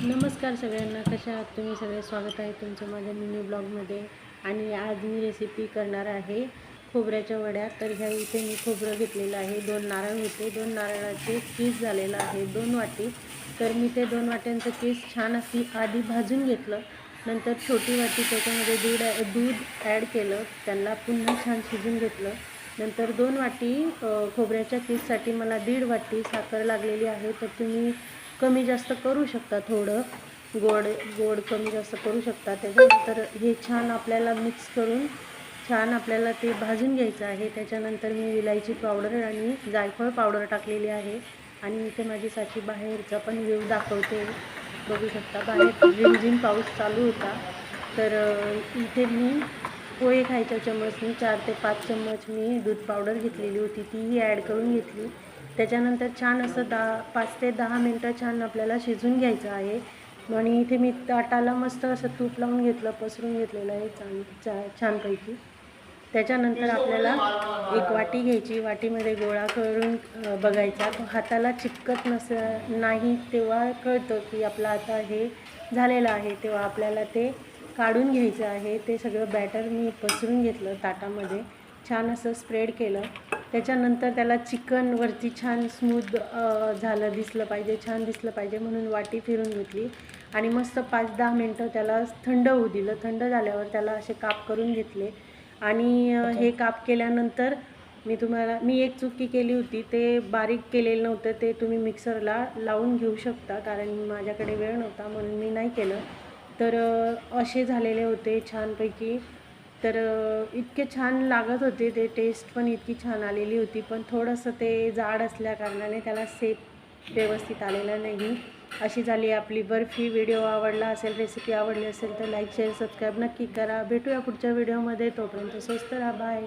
नमस्कार सगळ्यांना, कशा आहात तुम्ही सगळे? स्वागत आहे तुमचं माझ्या मिनी ब्लॉगमध्ये. आणि आज मी रेसिपी करणार आहे खोबऱ्याच्या वड्या. तर ह्या इथे मी खोबरं घेतलेलं आहे, 2 नारळ होते, 2 नारळाचे कीस झालेलं आहे 2 वाटी. तर मी ते 2 वाट्यांचं कीस छान अशी आधी भाजून घेतलं. नंतर छोटी वाटी त्याच्यामध्ये दूध ॲड केलं, त्यांना पुन्हा छान शिजून घेतलं. नंतर 2 वाटी खोबऱ्याच्या कीससाठी मला 1.5 वाटी साखर लागलेली आहे. तर तुम्ही कमी जास्त करू शकता, थोडं गोड कमी जास्त करू शकता. त्याच्यानंतर हे छान आपल्याला मिक्स करून छान आपल्याला ते भाजून घ्यायचं आहे. त्याच्यानंतर मी विलायची पावडर आणि जायफळ पावडर टाकलेली आहे. आणि इथे माझी साची बाहेरचा पण व्ह्यू दाखवते, बघू शकता. बाहेर रिमझिम पाऊस चालू होता. तर इथे मी पोहे खायच्या चम्मचनी 4 ते 5 चम्मच मी दूध पावडर घेतलेली होती, तीही ॲड करून घेतली. त्याच्यानंतर छान असं 5 ते 10 मिनटं छान आपल्याला शिजून घ्यायचं आहे. आणि इथे मी ताटाला मस्त असं तूप लावून घेतलं, पसरून घेतलेलं आहे छानपैकी. त्याच्यानंतर आपल्याला एक वाटी घ्यायची, वाटीमध्ये गोळा करून बघायचा. तो हाताला चिपकत नाही तेव्हा कळतं की आपलं आता हे झालेलं आहे. तेव्हा आपल्याला ते काढून घ्यायचं आहे. ते सगळं बॅटर मी पसरून घेतलं ताटामध्ये, छान असं स्प्रेड केलं. त्याच्यानंतर त्याला चिकन वरती छान स्मूथ दिसलं पाहिजे, छान दिसलं पाहिजे म्हणून वाटी फिरून घेतली. आणि मस्त 5-10 मिनटं त्याला थंड होऊ दिलं. थंड झाल्यावर त्याला असे काप करून घेतले. आणि हे काप केल्यानंतर मी एक चुकी केली होती, ते बारीक केलेलं नव्हतं. ते तुम्ही मिक्सरला लावून घेऊ शकता, कारण माझ्याकडे वेळ नव्हता म्हणून मी नाही केलं. तर असे झालेले होते छानपैकी. तर इतके छान लागत होते ते, टेस्ट पण इतकी छान आलेली होती. पण थोडंसं ते जाड असल्याकारणाने त्याला शेप व्यवस्थित आलेला नाही. अशी झाली आपली बर्फी. व्हिडिओ आवडला असेल, रेसिपी आवडली असेल तर लाईक शेअर सबस्क्राईब नक्की करा. भेटूया पुढच्या व्हिडिओमध्ये. तोपर्यंत स्वस्त राहा. बाय.